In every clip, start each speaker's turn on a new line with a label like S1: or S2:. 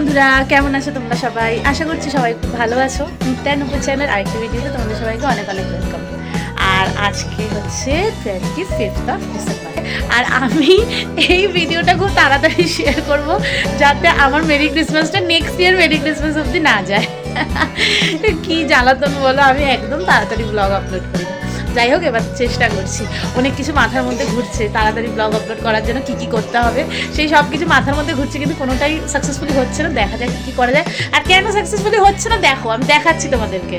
S1: বন্ধুরা, কেমন আছো তোমরা সবাই? আশা করছি সবাই খুব ভালো আছো। নিত্যানুপুর চ্যানেল আরেকটি ভিডিওতে তোমাদের সবাইকে অনেক অনেক ওয়েলকাম। আর আজকে হচ্ছে 25th অফ ডিসেম্বর। আর আমি এই ভিডিওটা খুব তাড়াতাড়ি শেয়ার করব, যাতে আমার মেরি ক্রিসমাসটা নেক্সট ইয়ার মেরি ক্রিসমাস অবধি না যায়। কি জ্বালাতন বলো, আমি একদম তাড়াতাড়ি ব্লগ আপলোড করি। যাই হোক, এবার চেষ্টা করছি। অনেক কিছু মাথার মধ্যে ঘুরছে, তাড়াতাড়ি ব্লগ আপলোড করার জন্য কী কী করতে হবে সেই সব কিছু মাথার মধ্যে ঘুরছে, কিন্তু কোনোটাই সাকসেসফুলি হচ্ছে না। দেখা যাক কী করা যায়। আর কেন সাকসেসফুলি হচ্ছে না দেখো, আমি দেখাচ্ছি তোমাদেরকে।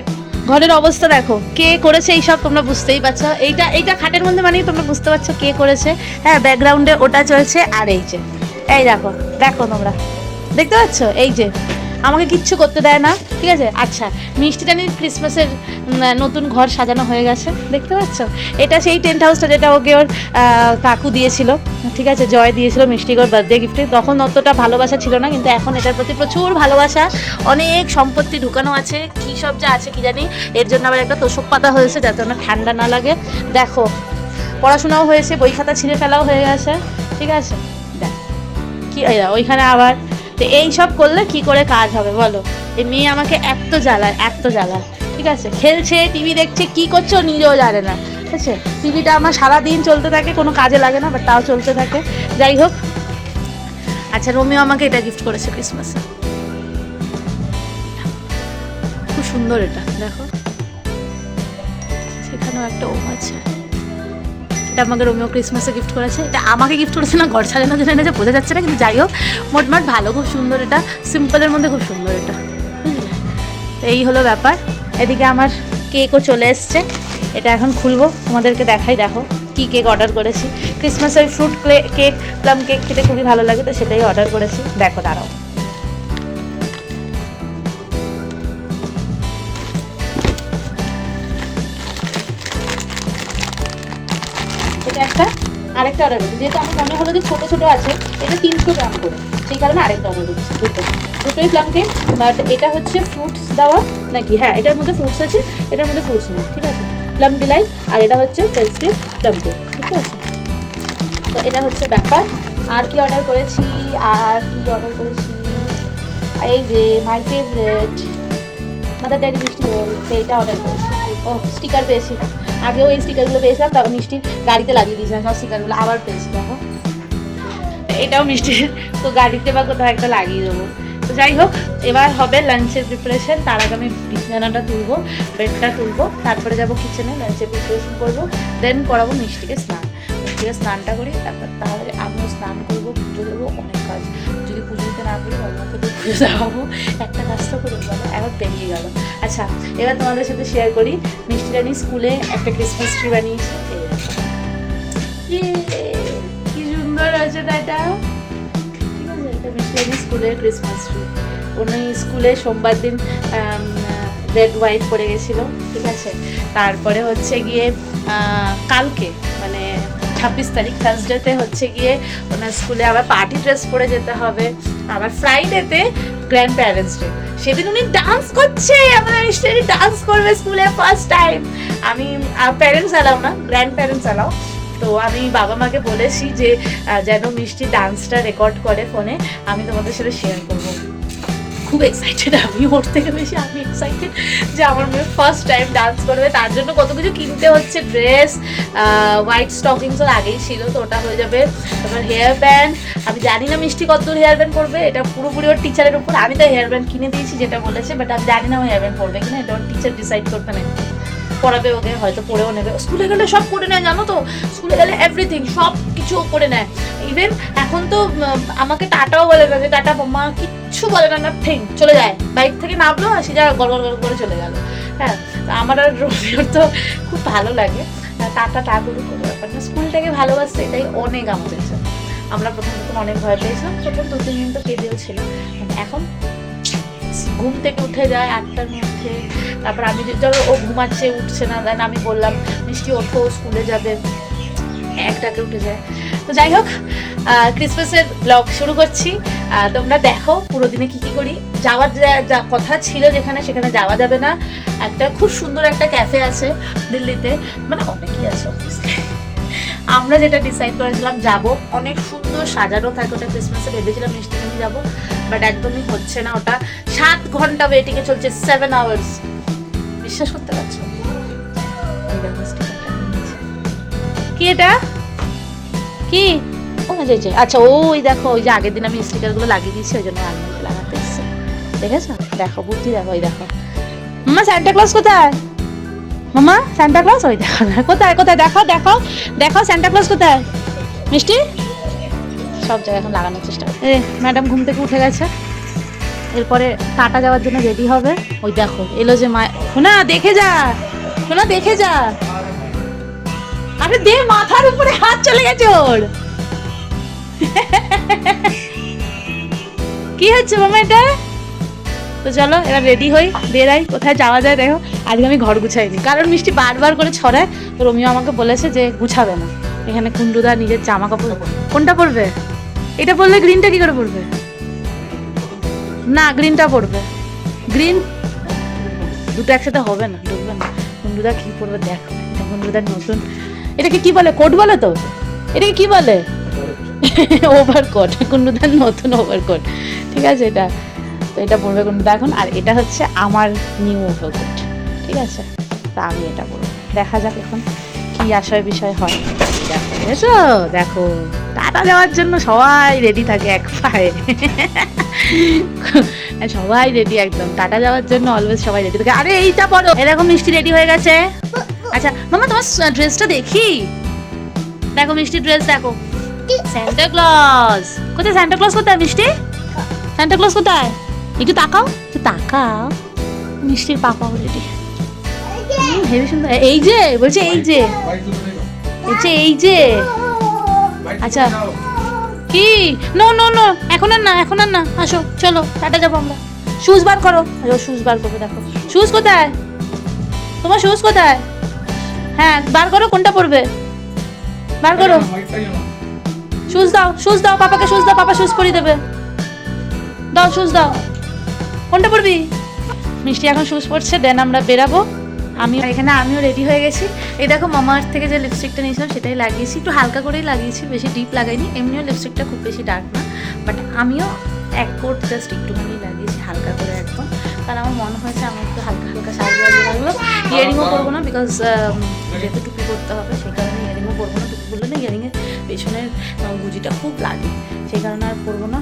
S1: ঘরের অবস্থা দেখো, কে করেছে এই সব তোমরা বুঝতেই পারছো। এইটা খাটের মধ্যে মানেই তোমরা বুঝতে পারছো কে করেছে। হ্যাঁ, ব্যাকগ্রাউন্ডে ওটা চলছে। আর এই যে এই দেখো দেখো তোমরা দেখতে পাচ্ছ, এই যে আমাকে কিচ্ছু করতে দেয় না, ঠিক আছে। আচ্ছা, মিষ্টিটা নিয়ে ক্রিসমাসের নতুন ঘর সাজানো হয়ে গেছে, দেখতে পাচ্ছ। এটা সেই টেন্ট হাউসটা যেটা ওকে ওর কাকু দিয়েছিল, ঠিক আছে, জয় দিয়েছিল মিষ্টিকে ওর বার্থডে গিফটে। তখন অতটা ভালোবাসা ছিল না, কিন্তু এখন এটার প্রতি প্রচুর ভালোবাসা। অনেক সম্পত্তি ঢুকানো আছে, কী সব যা আছে কি জানি। এর জন্য আবার একটা তোষক পাতা হয়েছে যাতে ওনার ঠান্ডা না লাগে। দেখো, পড়াশোনাও হয়েছে, বই খাতা ছিঁড়ে ফেলাও হয়ে গেছে, ঠিক আছে। দেখ কি ওইখানে আবার। তো এই সব করলে কি করে কাজ হবে বলো? এই মেয়ে আমাকে এত জ্বালায়, ঠিক আছে। খেলছে, টিভি দেখছে, কি করছে ও নিজেও জানে না, ঠিক আছে। টিভিটা আমার সারাদিন চলতে থাকে, কোনো কাজে লাগে না, বাট তাও চলতে থাকে। যাই হোক, আচ্ছা, রোমিও আমাকে এটা গিফট করেছে ক্রিসমাসে। খুব সুন্দর এটা, দেখো সেখানেও একটা ওম আছে। এটা আমাকে রোমিও ক্রিসমাসে গিফট করেছে। এটা আমাকে গিফট করেছে না, ঘর সাজানোর জন্য এনেছে, বোঝা যাচ্ছে না, কিন্তু যাই হোক, মোটমাট ভালো, খুব সুন্দর। এটা সিম্পলের মধ্যে খুব সুন্দর এটা, বুঝলে। এই হলো ব্যাপার। এদিকে আমার কেকও চলে এসছে, এটা এখন খুলবো, তোমাদেরকে দেখাই। দেখো কি কেক অর্ডার করেছি। ক্রিসমাসের ফ্রুট কেক, প্লাম কেক খেতে খুবই ভালো লাগে, তো সেটাই অর্ডার করেছি। দেখো, দাঁড়াও। এটা একটা, আরেকটা অর্ডার করেছি, যেহেতু আমার মনে হলো যে ছোটো ছোটো আছে, এটা 300 গ্রাম করে, সেই কারণে আরেকটা অর্ডার করেছি। দুটোই প্লাম কেক, বাট এটা হচ্ছে ফ্রুটস দেওয়া নাকি, হ্যাঁ এটার মধ্যে ফ্রুটস আছে, এটার মধ্যে ফ্রুটস নেই, ঠিক আছে। প্লাম ডিলাইট, আর এটা হচ্ছে ফেস্টিভ প্লাম কেক, ঠিক আছে। তো এটা হচ্ছে ব্যাপার। আর কি অর্ডার করেছি, এই যে মাই ফেভারিট মাদার ডেয়ারি মিষ্টি রোল, এটা অর্ডার করেছি। ও, স্টিকার পেয়েছি। আগেও এই স্টিকারগুলো পেয়েছিলাম, তারপর মিষ্টির গাড়িতে লাগিয়ে দিয়েছিলাম সব স্টিকারগুলো, আবার পেয়েছি। দেখো, এটাও মিষ্টির তো গাড়িতে বা কোথাও একটা লাগিয়ে দেবো। তো যাই হোক, এবার হবে লাঞ্চের প্রিপারেশন। তার আগে আমি বিছানাটা তুলবো, বেডটা তুলবো, তারপরে যাবো কিচেনে, লাঞ্চের প্রিপারেশন করবো, দেন করাবো মিষ্টিকে স্নান। মিষ্টিকে স্নানটা করি, তারপর তাহলে আমিও স্নান করবো, পুজো দেবো, অনেক কাজ। যদি পুজো দিতে না করি, বাবাকে তো পুজো দেওয়াবো, একটা কাজ তো করে বলো, এখন পেরিয়ে গেল। আচ্ছা, এবার তোমাদের সাথে শেয়ার করি। মিষ্টি রানী স্কুলে একটা ক্রিসমাস ট্রি বানিয়েছে, কি সুন্দর আছে এটা, ঠিক আছে। এটা মিষ্টি রানী স্কুলের ক্রিসমাস ট্রি। উনি স্কুলে সোমবার দিন রেড হোয়াইট পরে গেছিলো, ঠিক আছে। তারপরে হচ্ছে গিয়ে কালকে মানে 26 তারিখ থার্সডেতে হচ্ছে গিয়ে ওনার স্কুলে আবার পার্টি ড্রেস পরে যেতে হবে। আবার ফ্রাইডেতে গ্র্যান্ড প্যারেন্টস ডে, সেদিন উনি ডান্স করছে। আমাদের মিষ্টি ডান্স করবে স্কুলে ফার্স্ট টাইম। আমি প্যারেন্টস অ্যালাও না, গ্র্যান্ড প্যারেন্টস অ্যালাও। তো আমি বাবা মাকে বলেছি যে যেন মিষ্টি ডান্সটা রেকর্ড করে ফোনে, আমি তোমাদের সাথে শেয়ার করবো। খুব এক্সাইটেড আমি, ওর থেকে বেশি আমি এক্সাইটেড যে আমার মেয়ে ফার্স্ট টাইম ডান্স করবে। তার জন্য কত কিছু কিনতে হচ্ছে, ড্রেস, হোয়াইট স্টকিংস ওর আগেই ছিল, তো ওটা হয়ে যাবে। তারপর হেয়ার ব্যান্ড, আমি জানি না মিষ্টি কতদূর হেয়ার ব্যান্ড করবে, এটা পুরোপুরি ওর টিচারের উপর। আমি তো হেয়ার ব্যান্ড কিনে দিয়েছি যেটা বলেছে, বাট আমি জানি না ও হেয়ার ব্যান্ড করবে কিনা, এটা ওর টিচার ডিসাইড করবে না। পড়াবে ওকে, হয়তো পড়েও নেবে। স্কুলে গেলে সব করে নেয়, জানো তো, স্কুলে গেলে এভরিথিং সব কিছু করে নেয়। ইভেন এখন তো আমাকে টাটাও বলে না, যে টাটা মাম্মা, কিচ্ছু বলে না, নাথিং, চলে যায়। বাইক থেকে নামলো আর সে যা গড় করে চলে গেল। হ্যাঁ, আমার আর রোমিওর তো খুব ভালো লাগে টাটা করে কোনো ব্যাপার না। স্কুলটাকে ভালোবাসছে, এটাই অনেক আমাদের জন্য। আমরা প্রথম অনেক ভয় পেয়েছিলাম, প্রথম 2-3 দিন তো কেঁদেও ছিল। এখন ঘুম থেকে উঠে যায় 8টার মধ্যে। তারপর আমি ধরো ও ঘুমাচ্ছে, উঠছে না, দেন আমি বললাম মিষ্টি ওঠো, স্কুলে যাবে, 1টাকে উঠে যায়। তো যাই হোক, ক্রিসমাসের ব্লগ শুরু করছি। তোমরা দেখো পুরো দিনে কী কী করি। যাওয়ার যা কথা ছিল যেখানে, সেখানে যাওয়া যাবে না। একটা খুব সুন্দর একটা ক্যাফে আছে দিল্লিতে, মানে অনেকই আছে অবভিয়াসলি। আমরা যেটা ডিসাইড করেছিলাম যাব, অনেক সুন্দর সাজানো থাকে ওটা ক্রিসমাসে, ভেবেছিলাম মিষ্টি নিয়ে যাবো, বাট একদমই হচ্ছে না। ওটা 7 ঘন্টা ওয়েটিং এ চলছে, 7 আওয়ার্স। বিশ্বাস করতে পারছো? কি এটা কি? ও আচ্ছা ওই দেখো, ওই যে আগের দিন আমি স্টিকার গুলো লাগিয়ে দিয়েছি, ওই জন্য আলমারিতে লাগাতে এসেছে। দেখেছো? দেখো বুদ্ধি, দেখো ওই দেখো। মামা সান্টা ক্লজ কোথায়? মামা সান্টা ক্লজ ওই দেখো। কোথায় কোথায় দেখাও দেখাও দেখাও, সান্টা ক্লজ কোথায়? মিষ্টি সব জায়গায় এখন লাগানোর চেষ্টা। ম্যাডাম ঘুম থেকে উঠে গেছে, এরপরে টাটা যাওয়ার জন্য রেডি হবে। ওই দেখো এলো যে মা। শোনা দেখে যা, শোনা দেখে যা। আরে দে, মাথার উপরে হাত চলে গেছে ওর। কি হচ্ছে মামা এটা? তো চলো এবার রেডি হই, বেরাই, কোথায় যাওয়া যায় দেখো। আজকে আমি ঘর গুছাইনি, কারণ মিষ্টি বারবার করে ছড়ায়। তো রোমিও আমাকে বলেছে যে গুছাবে না। এখানে কুন্ডুদা নিজের জামা কাপড়, কোনটা পরবে? এটা পরলে গ্রিনটা কি করে পরবে? না গ্রিনটা পরবে, গ্রিন দুটো একসাথে হবে না, ঢুকবে না। কুন্ডুদা কি পরবে দেখো, এটা কুন্ডুদার নতুন, এটাকে কি বলে? কোট বলে তো? এটাকে কি বলে? ওভারকোট, কুন্ডুদার নতুন ওভারকোট। ঠিক আছে, এটা তো এটা পরবে কুন্ডুদা এখন। আর এটা হচ্ছে আমার নিউ ওভারকোট, ঠিক আছে? তা আমি এটা পরবো, দেখা যাক এখন কি আশয় বিষয় হয়। দেখো এসো, দেখো টাটা যাওয়ার জন্য সবাই রেডি থাকে এক পায়ে। সবাই রেডি একদম টাটা যাওয়ার জন্য, অলওয়েজ সবাই রেডি থাকে। আরে এইটা পরো, এরকম মিষ্টি রেডি হয়ে গেছে। আচ্ছা মামা তোমার ড্রেসটা দেখি, দেখো মিষ্টি ড্রেস দেখো। সান্টা ক্লজ কোথায়? সান্টা ক্লজ কোথায় মিষ্টি? সান্টা ক্লজ কোথায়? একটু তাকাও, একটু তাকাও। মিষ্টির পাপা অলরেডি হেবি সুন্দর। এই যে বলছে, এই যে এই যে। আচ্ছা কি? নো নো নো, এখন আর না, এখন আর না, আসো চলো টাটা যাবো আমরা। শুজ বার করো, শুজ বার করবে। দেখো শুজ কোথায় তোমার? শুজ কোথায়? হ্যাঁ বার করো, কোনটা পরবে বার করো। শুজ দাও, শুজ দাও পাপাকে, শুজ দাও, পাপা শুজ পরিয়ে দেবে। দাও শুজ দাও, কোনটা পরবি? মিষ্টি এখন শুজ পরছে, দেন আমরা বেরাবো। আমিও রেডি হয়ে গেছি। এই দেখো মামা আর্থ থেকে যে লিপস্টিকটা নিয়েছিলাম সেটাই লাগিয়েছি, একটু হালকা করেই লাগিয়েছি, বেশি ডিপ লাগাইনি। এমনিও লিপস্টিকটা খুব বেশি ডার্ক না, বাট আমিও এক কোট জাস্ট একটুখানি লাগিয়েছি হালকা করে একদম। কারণ আমার মনে হয়েছে আমার একটু হালকা হালকা সাজা লাগলো। ইয়ারিংও করবো না, বিকজ যেহেতু টুপি করতে হবে সেই কারণে ইয়ারিংও করবো না। টুপি করলে না ইয়ারিংয়ের পেছনের গুজিটা খুব লাগে, সেই কারণে আর করবো না।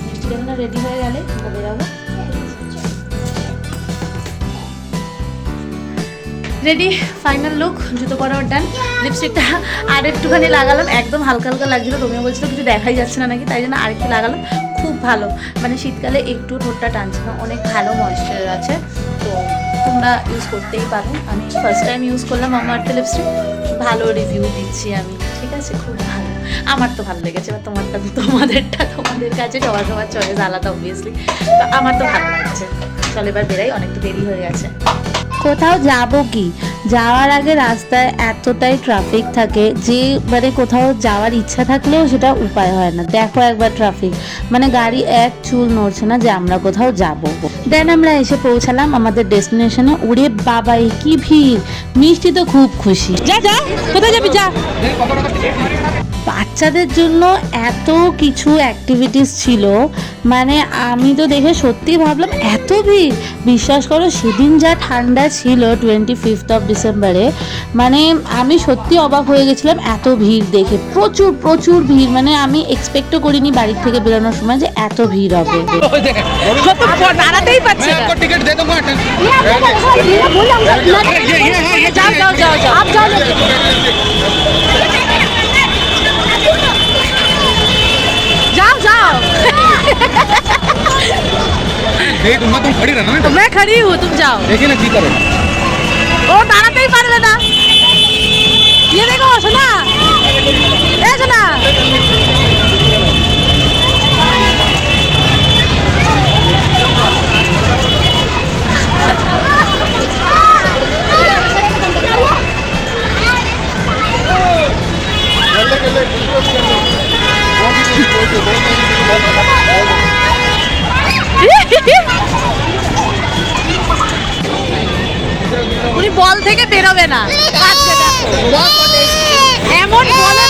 S1: মিষ্টি যখন রেডি হয়ে গেলে বেরাবো। রেডি, ফাইনাল লুক, জুতো পরাও ডান। লিপস্টিকটা আর একটুখানি লাগালাম, একদম হালকা হালকা লাগছিল। রোমিও বলছিল কিছু দেখাই যাচ্ছে না নাকি, তাই জন্য আরেকটু লাগালাম। খুব ভালো, মানে শীতকালে একটু ঠোঁটটা টানছে না, অনেক ভালো ময়েশ্চার আছে। তো তোমরা ইউজ করতেই পারো। আমি ফার্স্ট টাইম ইউজ করলাম মামা আর্থ লিপস্টিক, ভালো রিভিউ দিচ্ছি আমি, ঠিক আছে? খুব ভালো, আমার তো ভালো লেগেছে। এবার তোমাদের কাছে সবার চয়েস আলাদা অবভিয়াসলি, তো আমার তো ভালো লাগছে। চল এবার বেরাই, অনেক তো দেরি হয়ে গেছে।
S2: কোথাও যাব কি, যাওয়ার আগে রাস্তায় এতটাই ট্রাফিক থাকে যে মানে কোথাও যাওয়ার ইচ্ছা থাকলেও সেটা উপায় হয় না। দেখো একবার ট্রাফিক, মানে গাড়ি এক চুল নড়ছে না যে আমরা কোথাও যাব। দেন আমরা এসে পৌঁছালাম আমাদের ডেস্টিনেশনে। ওরে বাবা কি ভিড়! মিষ্টি তো খুব খুশি।
S1: যা যা, কোথায় যাবি যা।
S2: বাচ্চাদের জন্য এত কিছু অ্যাক্টিভিটিস ছিল, মানে আমি তো দেখে সত্যি ভাবলাম এত ভিড়। বিশ্বাস করো সেদিন যা ঠান্ডা ছিল 25th of ডিসেম্বরে, মানে আমি সত্যি অবাক হয়ে গেছিলাম এত ভিড় দেখে। প্রচুর প্রচুর ভিড়, মানে আমি এক্সপেক্টও করিনি বাড়ির থেকে বেরোনোর সময় যে এত ভিড় হবে।
S1: দাঁড়াতেই পারছে না। যাও যাও যাও যাও যাও। जाओ जाओ।
S3: तुम खड़ी रहना ना।
S1: मैं खड़ी हूँ, तुम जाओ।
S3: देखिए ना की करो।
S1: ओ दाঁড়াতে ही পারবে না। ये देखो सुना, ए सुना। উনি বল থেকে বেরোবে না, এমন বলে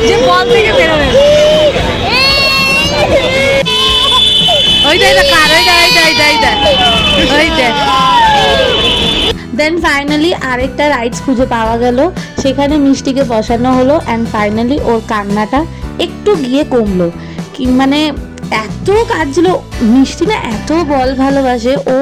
S1: যে বল থেকে বেরোবে না।
S2: দেন ফাইনালি আরেকটা রাইডস খুঁজে পাওয়া গেল, সেখানে মিষ্টিকে বসানো হলো অ্যান্ড ফাইনালি ওর কান্নাটা একটু গিয়ে কমলো। কি মানে এত কাঁদছিল, মিষ্টি না এত বল ভালোবাসে, ও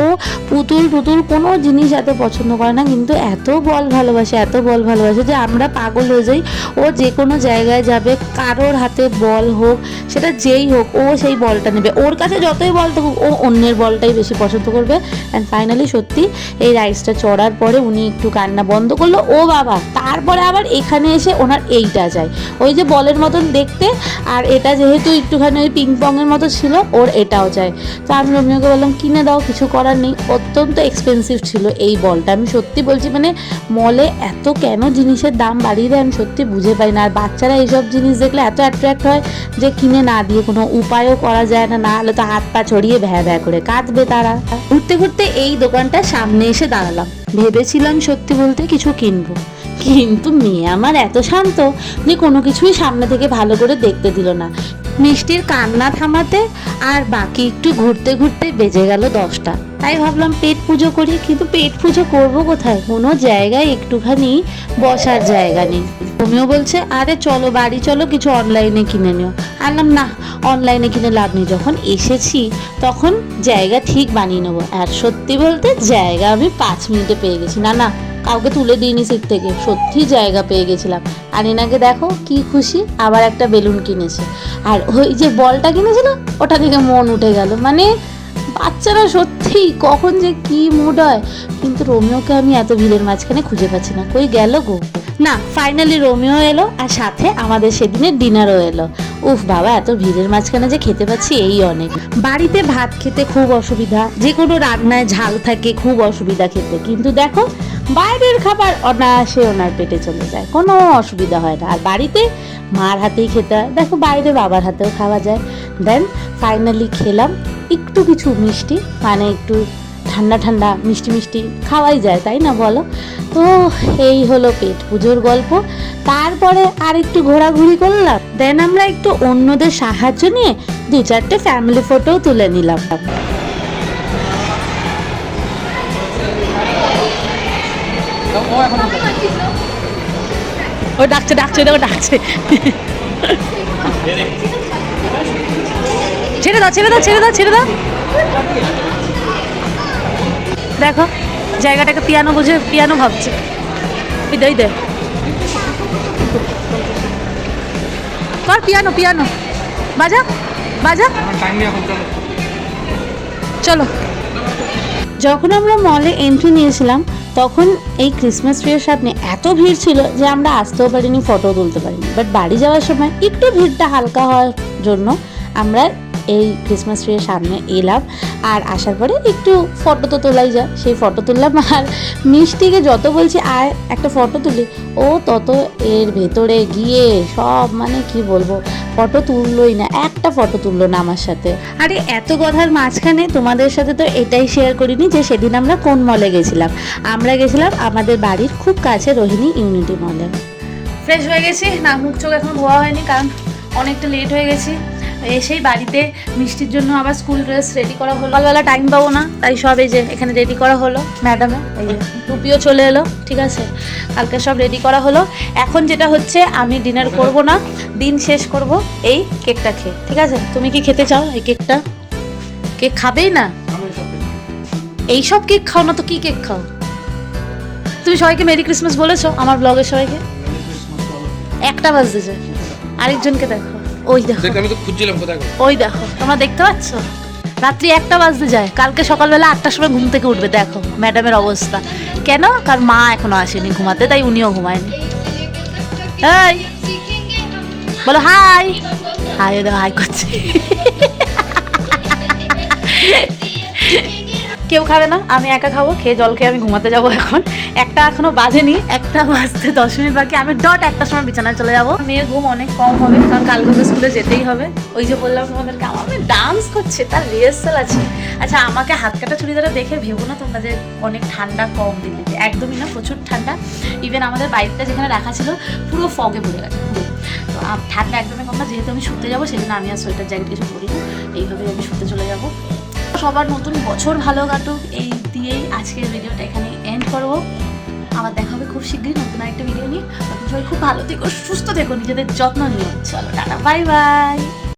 S2: পুতুল টুতুল কোনো জিনিস এত পছন্দ করে না, কিন্তু এত বল ভালোবাসে যে আমরা পাগল হয়ে যাই। ও যে কোনো জায়গায় যাবে, কারোর হাতে বল হোক, সেটা যেই হোক, ও সেই বলটা নেবে। ওর কাছে যতই বল থাকুক, ও অন্যের বলটাই বেশি পছন্দ করবে। অ্যান্ড ফাইনালি সত্যি এই রাইডসটা চড়ার পরে উনি একটু কান্না বন্ধ করলো। ও বাবা, তারপরে আবার এখানে এসে ওনার এইটা যায়, ওই যে বলের মতন দেখতে, আর এটা যেহেতু একটুখানি ওই পিং পংয়ের মতো ছিল, ওর এটাও চাই। তো আমি রোমিওকে বললাম কিনে দাও, কিছু করার নেই। অত্যন্ত এক্সপেন্সিভ ছিল এই বলটা, আমি সত্যি বলছি, মানে মলে এত কেন জিনিসের দাম বাড়িয়ে দেয় আমি সত্যি বুঝে পাই না। আর বাচ্চারা এইসব জিনিস দেখলে এত অ্যাট্রাক্ট হয় যে কিনে না দিয়ে কোনো উপায়ও করা যায় না, না হলে তো হাত পা ছড়িয়ে ভ্যা ভ্যা করে কাঁদবে তারা। ঘুরতে ঘুরতে এই দোকানটার সামনে এসে দাঁড়ালাম, ভেবেছিলাম সত্যি বলতে কিছু কিনবো, কিন্তু মেয়ে আমার এত শান্ত যে কোনো কিছুই সামনে থেকে ভালো করে দেখতে দিল না। মিষ্টির কান্না থামাতে আর বাকি একটু ঘুরতে ঘুরতে বেজে গেল 10টা। তাই ভাবলাম পেট পুজো করি, কিন্তু পেট পুজো করবো কোথায়, কোনো জায়গায় একটুখানি বসার জায়গা নেই। তুমিও বলছে আরে চলো বাড়ি চলো, কিছু অনলাইনে কিনে নিও। আনলাম না, অনলাইনে কিনে লাভ নেই, যখন এসেছি তখন জায়গা ঠিক বানিয়ে নেবো। আর সত্যি বলতে জায়গা আমি 5 মিনিটে পেয়ে গেছি, না কাউকে তুলে দিইনি সিট থেকে, সত্যি জায়গা পেয়ে গেছিলাম। আর এনাকে দেখো কি খুশি, আবার একটা বেলুন কিনেছে, আর ওই যে বলটা কিনেছিল ওটা থেকে মন উঠে গেল। মানে বাচ্চারা সত্যি কখন যে কি মুড হয়। কিন্তু রোমিওকে আমি এত ভিড়ের মাঝখানে খুঁজে পাচ্ছি না, কই গেল গো। না ফাইনালি রোমিও এলো, আর সাথে আমাদের সেদিনের ডিনারও এলো। উফ বাবা, এত ভিড়ের মাঝখানে যে খেতে পাচ্ছি এই অনেক। বাড়িতে ভাত খেতে খুব অসুবিধা, যে কোনো রান্নায় ঝাল থাকে খুব অসুবিধা খেতে, কিন্তু দেখো বাইরের খাবার অনায়াসে ওনার পেটে চলে যায়, কোনো অসুবিধা হয় না। আর বাড়িতে মার হাতেই খেতে হয়, দেখো বাইরে বাবার হাতেও খাওয়া যায়। দেন ফাইনালি খেলাম একটু কিছু মিষ্টি, মানে একটু ঠান্ডা ঠান্ডা মিষ্টি খাওয়াই যায়, তাই না বলো? তো এই হলো পেট পুজোর গল্প। তারপরে আর একটু ঘোরাঘুরি করলাম, দেন আমরা একটু অন্যদের সাহায্য নিয়ে 2-4টে ফ্যামিলি ফটোও তুলে নিলাম।
S1: ও ডাকছে দেখো ডাকছে। ছেড়ে দাও। দেখো জায়গাটাকে পিয়ানো বুঝে পিয়ানো ভাবছে। ওই দে কর পিয়ানো বাজা চলো।
S2: যখন আমরা মলে এন্ট্রি নিয়েছিলাম তখন এই ক্রিসমাস ট্রির সামনে এত ভিড় ছিল যে আমরা আসতেও পারিনি, ফটো তুলতে পারিনি। বাট বাড়ি যাওয়ার সময় একটু ভিড়টা হালকা হওয়ার জন্য আমরা এই ক্রিসমাস ট্রির সামনে এলাম, আর আসার পরে একটু ফটো তো তোলাই যায়, সেই ফটো তুললাম। আর মিষ্টিকে যত বলছি আয় একটা ফটো তুলি, ও তত এর ভেতরে গিয়ে সব মানে কি বলবো, ফটো তুললোই না, একটা ফটো তুললো না আমার সাথে। আরে এত কথার মাঝখানে তোমাদের সাথে তো এটাই শেয়ার করিনি যে সেদিন আমরা কোন মলে গেছিলাম। আমরা গেছিলাম আমাদের বাড়ির খুব কাছে রোহিণী ইউনিটি মলে।
S1: ফ্রেশ হয়ে গেছি, না মুখ চোখ এখন ধোয়া হয়নি কারণ অনেকটা লেট হয়ে গেছি। এসেই বাড়িতে মিষ্টির জন্য আবার স্কুল ড্রেস রেডি করা হলো, সকালবেলা টাইম পাবো না, তাই সব এই যে এখানে রেডি করা হলো। ম্যাডামে এই যে টুপিও চলে এলো, ঠিক আছে, কালকে সব রেডি করা হলো। এখন যেটা হচ্ছে আমি ডিনার করব না, দিন শেষ করব এই কেকটা খেয়ে, ঠিক আছে? তুমি কি খেতে চাও এই কেকটা? কেক খাবেই না? এইসব কেক খাও না তো কি কেক খাও? তুমি সবাইকে মেরি ক্রিসমাস বলেছো আমার ব্লগের সবাইকে? 1টা বাজতে যায়, আরেকজনকে দেখো, ওই দেখো
S3: আমি তো খুঁজছিলাম কোথায়,
S1: ওই দেখো, তোমরা দেখতে পাচ্ছ? রাত্রি 1টা বাজতে যায়, কালকে সকালবেলা 8টার সময় ঘুম থেকে উঠবে। দেখো ম্যাডামের অবস্থা। কেন? কারণ মা এখনো আসেনি ঘুমাতে, তাই উনিও ঘুমায়নি। এই বলো হাই। দেখো হাই করছে। কেউ খাবে না, আমি একা খাবো, খেয়ে জল খেয়ে আমি ঘুমাতে যাবো। এখন 1টা এখনো বাজেনি, 1টা বাজতে 10 মিনিট বাকি, আমি ডট 1টার সময় বিছানায় চলে যাবো। মেয়ের ঘুম অনেক কম হবে কারণ কালকে স্কুলে যেতেই হবে। ওই যে বললাম তোমাদেরকে আমার মেয়ে ডান্স করছে, তার রিহার্সাল আছে। আচ্ছা আমাকে হাত কাটা চুড়িদারে দেখে ভেবো না তোমরা যে অনেক ঠান্ডা কম দিল্লিতে, একদমই না, প্রচুর ঠান্ডা। ইভেন আমাদের বাইকটা যেখানে রাখা ছিল পুরো ফগে পড়ে গেছে পুরো। তো ঠান্ডা একদমই কম না, যেহেতু আমি শুতে যাবো সেজন্য আমি আর সোয়েটার জ্যাকেট কিছু পরি না, এইভাবেই আমি শুতে চলে যাবো। সবার নতুন বছর ভালো কাটুক, এই দিয়েই আজকের ভিডিওটা এখানে এন্ড করবো। আবার দেখা হবে খুব শীঘ্রই নতুন একটা ভিডিও নিয়ে। তখন সবাই খুব ভালো থেকো, সুস্থ থেকো, নিজেদের যত্ন নিও। চলো টাটা, বাই বাই।